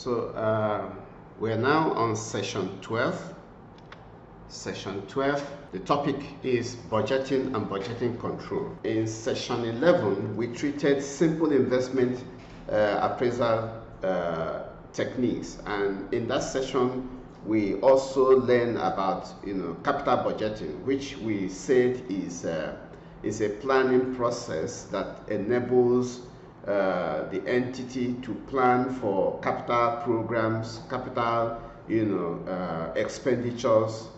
We're now on session 12. Session 12, the topic is budgeting and budgeting control. In session 11, we treated simple investment appraisal techniques, and in that session, we also learned about capital budgeting, which we said is a planning process that enables the entity to plan for capital programs, capital expenditures,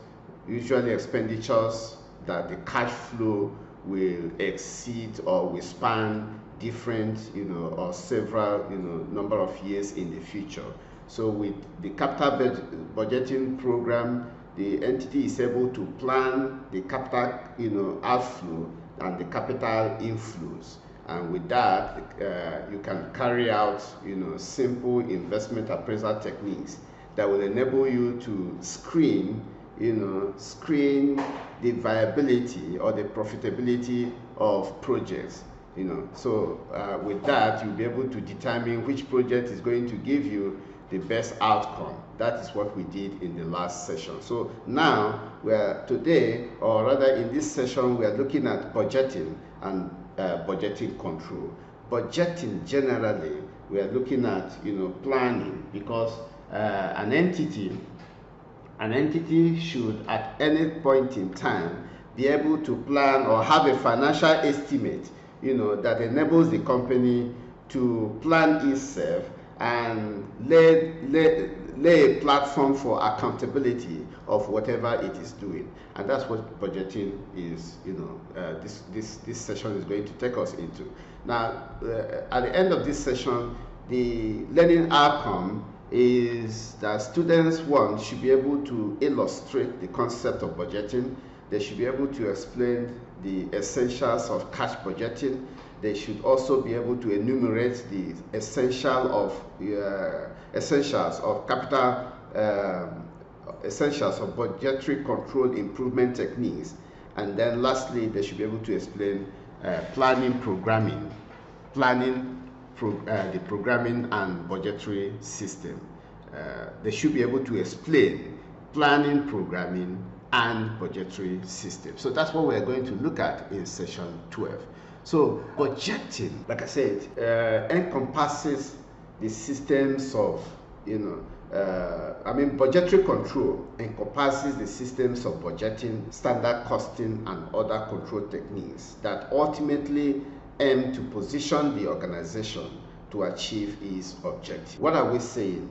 usually expenditures that the cash flow will exceed or will span different or several number of years in the future. So with the capital budgeting program, the entity is able to plan the capital outflow and the capital inflows. And with that, you can carry out simple investment appraisal techniques that will enable you to screen the viability or the profitability of projects. So with that, you'll be able to determine which project is going to give you the best outcome. That is what we did in the last session. So now today, or rather in this session, we are looking at budgeting and budgeting control. Budgeting generally, we are looking at planning, because an entity should at any point in time be able to plan or have a financial estimate that enables the company to plan itself and lay a platform for accountability of whatever it is doing. And that's what budgeting is, this session is going to take us into. Now, at the end of this session, the learning outcome is that students, one, should be able to illustrate the concept of budgeting. They should be able to explain the essentials of cash budgeting. They should also be able to enumerate the essentials of capital, essentials of budgetary control improvement techniques. And then lastly, they should be able to explain planning, programming, the programming and budgetary system. They should be able to explain planning, programming, and budgetary system. So that's what we're going to look at in session 12. So budgeting, like I said, encompasses the systems of, budgetary control encompasses the systems of budgeting, standard costing, and other control techniques that ultimately aim to position the organization to achieve its objective. What are we saying?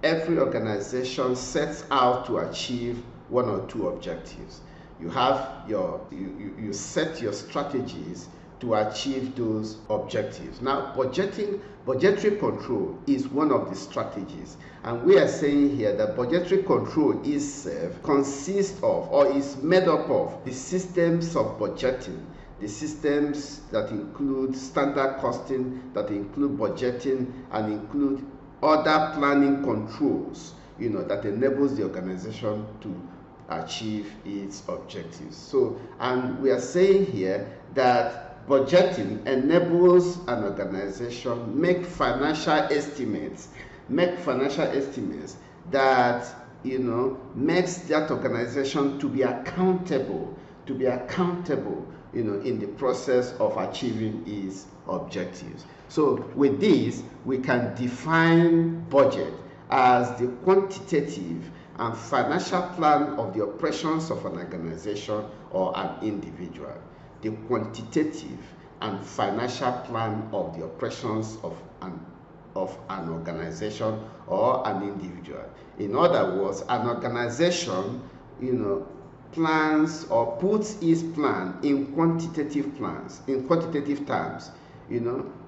Every organization sets out to achieve one or two objectives. You have you set your strategies to achieve those objectives. Now, budgetary control is one of the strategies, and we are saying here that budgetary control itself consists of, or is made up of, the systems of budgeting, the systems that include standard costing, that include budgeting, and include other planning controls, that enables the organization to achieve its objectives. So, and we are saying here that budgeting enables an organization make financial estimates that makes that organization to be accountable in the process of achieving its objectives. So with this, we can define budget as the quantitative and financial plan of the operations of an organization or an individual. The quantitative and financial plan of the operations of an organization or an individual. In other words, an organization, plans or puts its plan in quantitative terms.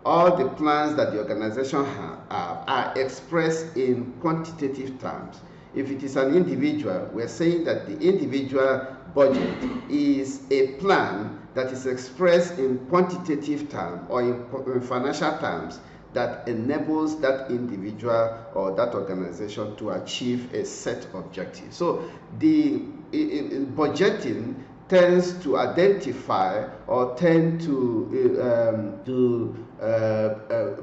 All the plans that the organization are expressed in quantitative terms. If it is an individual, we're saying that the individual budget is a plan that is expressed in quantitative terms or in financial terms that enables that individual or that organization to achieve a set objective. So the budgeting tends to identify or tend to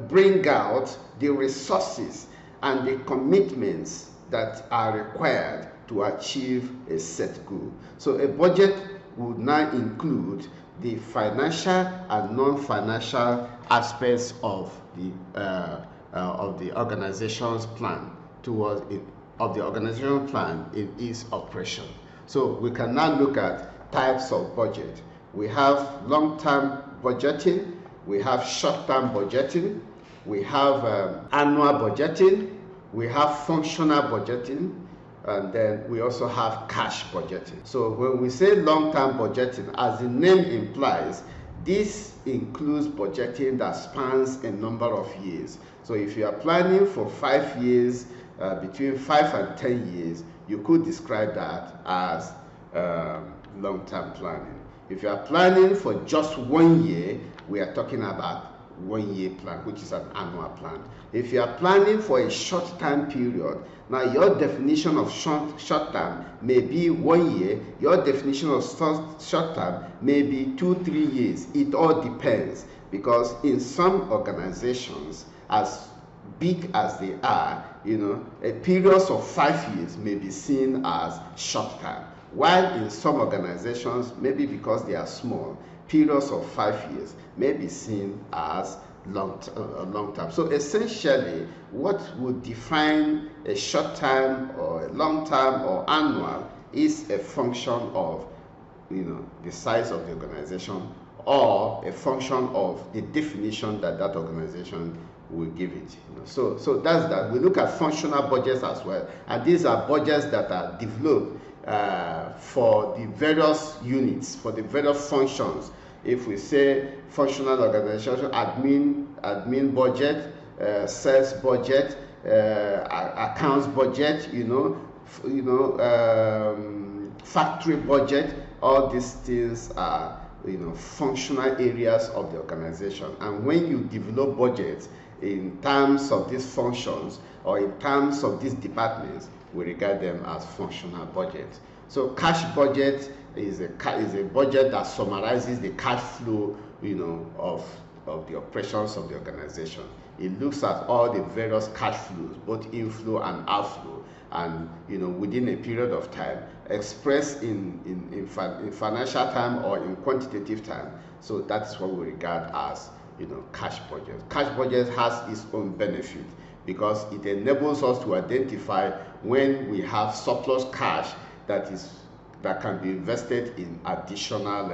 bring out the resources and the commitments that are required to achieve a set goal. So a budget would now include the financial and non-financial aspects of the organization's plan towards it, of the organizational plan in its operation. So we can now look at types of budget. We have long-term budgeting, we have short-term budgeting, we have annual budgeting, we have functional budgeting, and then we also have cash budgeting. So when we say long-term budgeting, as the name implies, this includes budgeting that spans a number of years. So if you are planning for 5 years, between 5 and 10 years, you could describe that as long-term planning. If you are planning for just 1 year, we are talking about 1 year plan, which is an annual plan. If you are planning for a short time period, now your definition of short term may be 1 year, your definition of short term may be 2-3 years. It all depends, because in some organizations, as big as they are, a period of 5 years may be seen as short term, while in some organizations, maybe because they are small, periods of 5 years may be seen as long term. So essentially, what would define a short term or a long term or annual is a function of the size of the organization, or a function of the definition that that organization will give it. So that's that. We look at functional budgets as well, and these are budgets that are developed for the various units, for the various functions. If we say functional organization, admin budget, sales budget, accounts budget, factory budget, all these things are functional areas of the organization. And when you develop budgets in terms of these functions or in terms of these departments, we regard them as functional budgets. So cash budget is a budget that summarizes the cash flow, of the operations of the organization. It looks at all the various cash flows, both inflow and outflow, and within a period of time, expressed in financial time or in quantitative time. So that's what we regard as cash budget. Cash budget has its own benefit, because it enables us to identify when we have surplus cash that can be invested in additional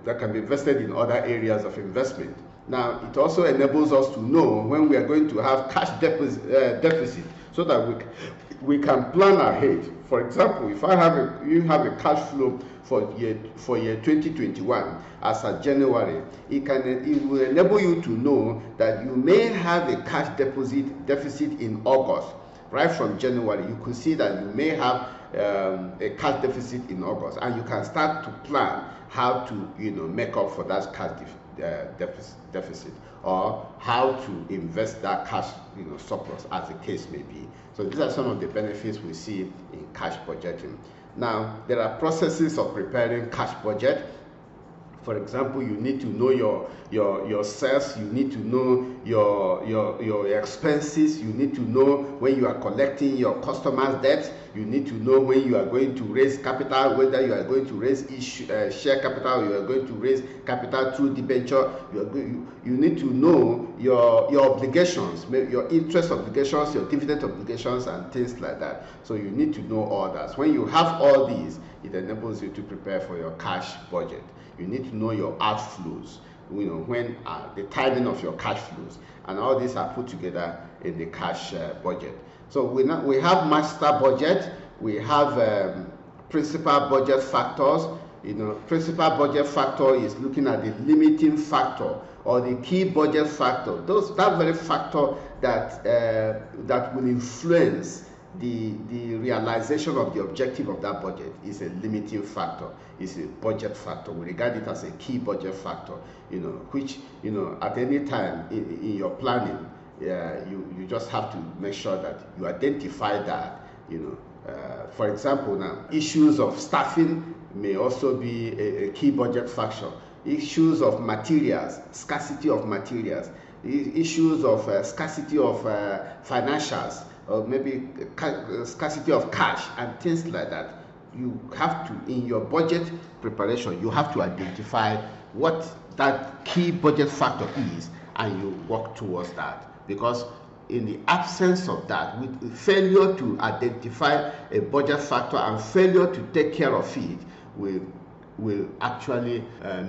that can be invested in other areas of investment. Now, it also enables us to know when we are going to have cash deficit, so that we can plan ahead. For example, if you have a cash flow for year 2021 as of January, it will enable you to know that you may have a cash deficit in August. Right from January, you could see that you may have a cash deficit in August, and you can start to plan how to make up for that cash deficit, or how to invest that cash surplus, as the case may be. So these are some of the benefits we see in cash budgeting. Now, there are processes of preparing cash budget. For example, you need to know your sales, you need to know your expenses, you need to know when you are collecting your customers' debt, you need to know when you are going to raise capital, whether you are going to raise share capital, you are going to raise capital through debenture. You need to know your obligations, your interest obligations, your dividend obligations, and things like that. So you need to know all that. When you have all these, it enables you to prepare for your cash budget. You need to know your outflows, when the timing of your cash flows, and all these are put together in the cash budget. So we have master budget, we have principal budget factors. Principal budget factor is looking at the limiting factor or the key budget factor. That very factor that will influence the realization of the objective of that budget is a limiting factor, is a budget factor. We regard it as a key budget factor, which at any time in your planning, you just have to make sure that you identify that. For example, now issues of staffing may also be a key budget factor. Issues of materials, scarcity of materials, issues of scarcity of financials, or maybe scarcity of cash and things like that. You have to, in your budget preparation, you have to identify what that key budget factor is, and you work towards that. Because in the absence of that, with failure to identify a budget factor and failure to take care of it, will actually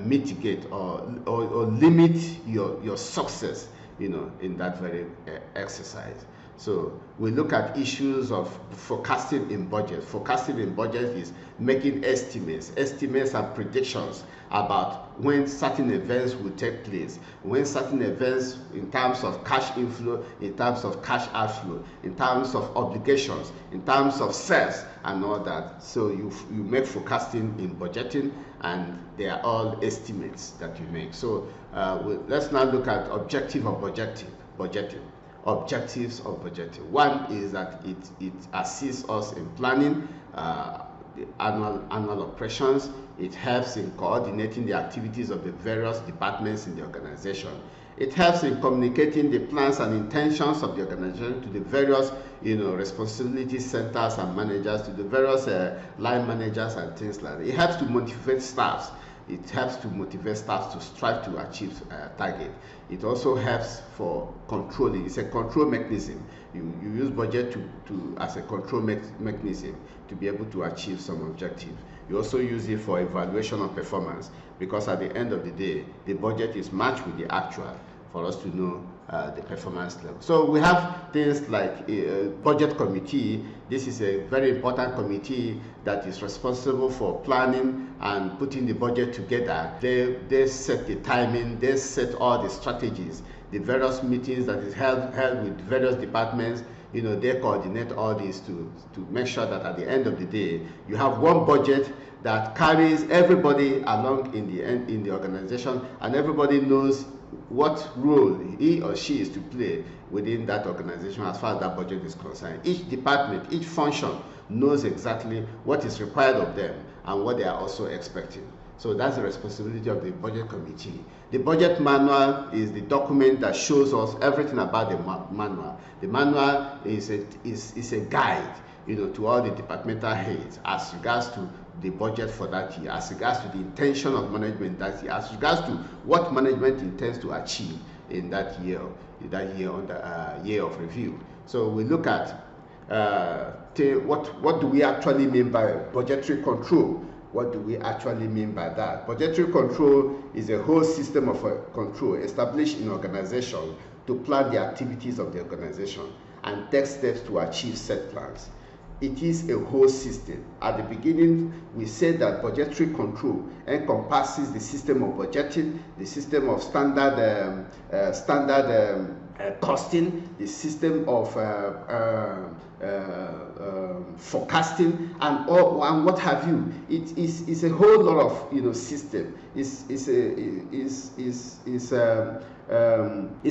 mitigate or limit your success, in that very exercise. So we look at issues of forecasting in budget. Forecasting in budget is making estimates and predictions about when certain events will take place, when certain events in terms of cash inflow, in terms of cash outflow, in terms of obligations, in terms of sales and all that. So you make forecasting in budgeting, and they are all estimates that you make. So let's now look at objective of budgeting. Objectives of budgeting. One is that it assists us in planning the annual operations. It helps in coordinating the activities of the various departments in the organization. It helps in communicating the plans and intentions of the organization to the various responsibility centers and managers, to the various line managers and things like that. It helps to motivate staffs. It helps to motivate staff to strive to achieve target. It also helps for controlling. It's a control mechanism. You use budget as a control mechanism to be able to achieve some objective. You also use it for evaluation of performance, because at the end of the day, the budget is matched with the actual for us to know the performance level. So we have things like a budget committee. This is a very important committee that is responsible for planning and putting the budget together. They set the timing, they set all the strategies, the various meetings that is held with various departments. They coordinate all this to make sure that at the end of the day, you have one budget that carries everybody along in the organization, and everybody knows what role he or she is to play within that organization as far as that budget is concerned. Each department, each function knows exactly what is required of them and what they are also expecting. So that's the responsibility of the budget committee. The budget manual is the document that shows us everything about the manual. The manual is a guide, to all the departmental heads as regards to the budget for that year, as regards to the intention of management that year, as regards to what management intends to achieve in that year on the year of review. So we look at what do we actually mean by budgetary control? What do we actually mean by that? Budgetary control is a whole system of control established in organization to plan the activities of the organization and take steps to achieve set plans. It is a whole system. At the beginning, we said that budgetary control encompasses the system of budgeting, the system of standard costing, the system of forecasting, and what have you. It's a whole lot of system. It's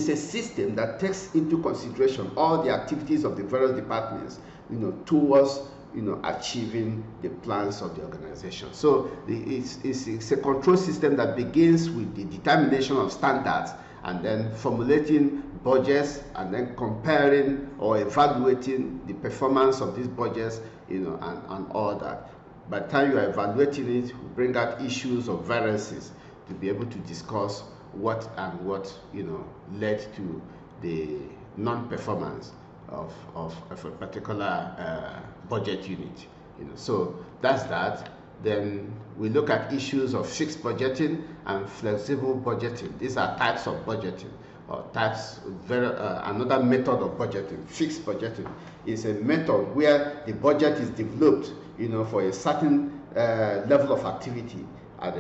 a system that takes into consideration all the activities of the various departments, towards achieving the plans of the organization. So it's a control system that begins with the determination of standards, and then formulating budgets, and then comparing or evaluating the performance of these budgets, and all that. By the time you are evaluating it, we bring out issues of variances to be able to discuss what led to the non-performance of a particular budget unit. So that's that. Then we look at issues of fixed budgeting and flexible budgeting. These are types of budgeting, or types. Another method of budgeting. Fixed budgeting is a method where the budget is developed, for a certain level of activity at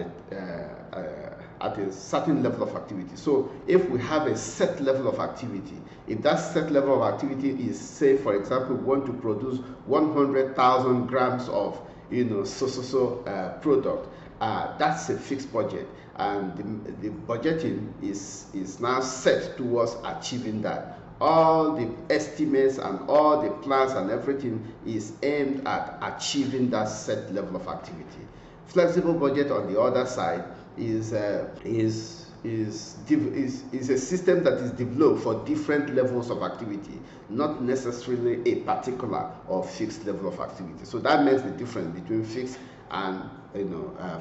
a certain level of activity. So if we have a set level of activity, if that set level of activity is, say, for example, we want to produce 100,000 grams of product, that's a fixed budget, and the budgeting is now set towards achieving that. All the estimates and all the plans and everything is aimed at achieving that set level of activity. Flexible budget, on the other side, is is a system that is developed for different levels of activity, not necessarily a particular or fixed level of activity. So that makes the difference between fixed and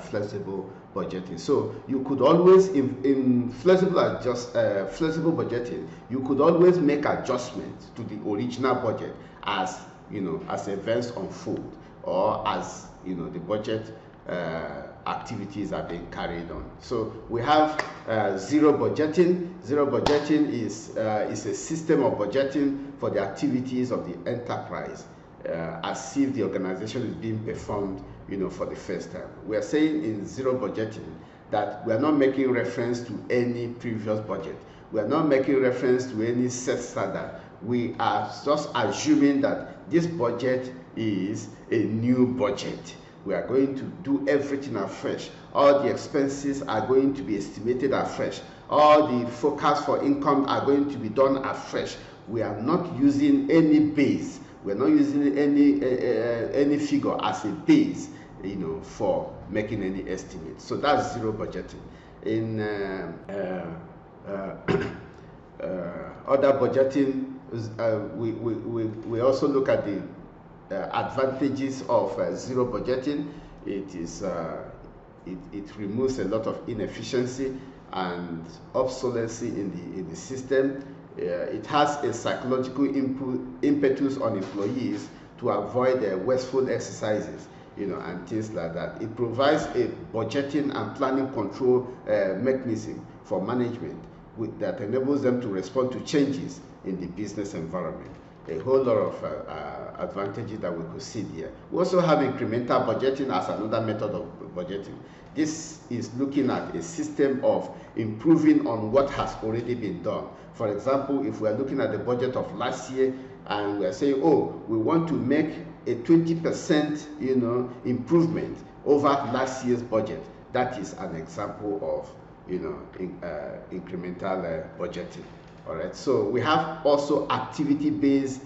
flexible budgeting. So you could always, in flexible budgeting, you could always make adjustments to the original budget as as events unfold, or as the budget activities are being carried on. So we have zero budgeting. Zero budgeting is a system of budgeting for the activities of the enterprise, as if the organization is being performed for the first time. We are saying in zero budgeting that we are not making reference to any previous budget. We are not making reference to any set standard. We are just assuming that this budget is a new budget. We are going to do everything afresh. All the expenses are going to be estimated afresh. All the forecasts for income are going to be done afresh. We are not using any base. We are not using any figure as a base, for making any estimate. So that's zero budgeting. In other budgeting, we also look at the advantages of zero budgeting. It removes a lot of inefficiency and obsolescence in the system. It has a psychological impetus on employees to avoid wasteful exercises, and things like that. It provides a budgeting and planning control mechanism for management that enables them to respond to changes in the business environment. A whole lot of advantages that we could see there. We also have incremental budgeting as another method of budgeting. This is looking at a system of improving on what has already been done. For example, if we are looking at the budget of last year and we are saying, oh, we want to make a 20% improvement over last year's budget, that is an example of incremental budgeting. All right, so we have also activity-based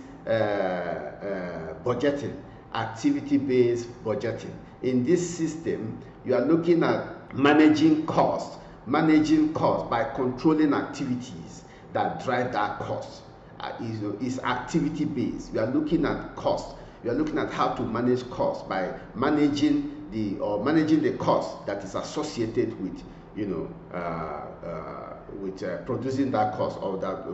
budgeting. Activity-based budgeting. In this system, you are looking at managing costs by controlling activities that drive that cost. Is activity-based. You are looking at cost. You are looking at how to manage costs by managing the cost that is associated with producing that cost, or that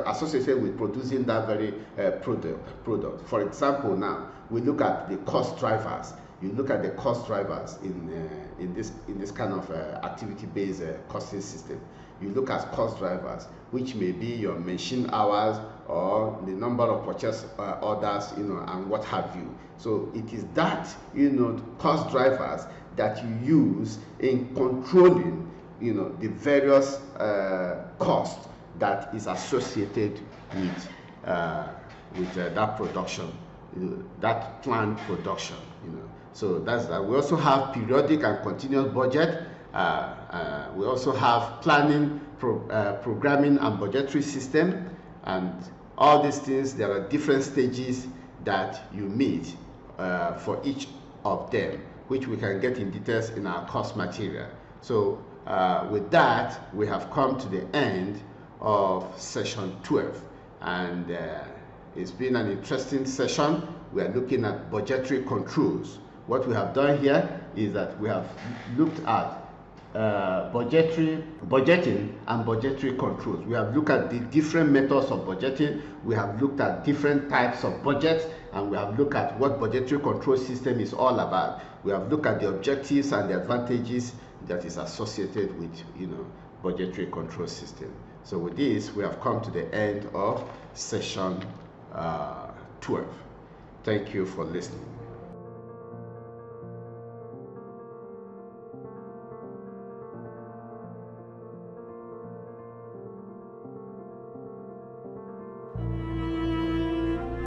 associated with producing that very product. For example, now we look at the cost drivers. You look at the cost drivers in this kind of activity-based costing system. You look at cost drivers, which may be your machine hours or the number of purchase orders, and what have you. So it is that cost drivers that you use in controlling the various costs that is associated with that production, that planned production. So that's that. We also have periodic and continuous budget. We also have planning, programming, and budgetary system, and all these things. There are different stages that you meet for each of them, which we can get in details in our course material. So with that, we have come to the end of session 12, and it's been an interesting session. We are looking at budgetary controls. What we have done here is that we have looked at budgeting and budgetary controls. We have looked at the different methods of budgeting. We have looked at different types of budgets, and we have looked at what budgetary control system is all about. We have looked at the objectives and the advantages that is associated with budgetary control system. So with this, we have come to the end of session 12. Thank you for listening.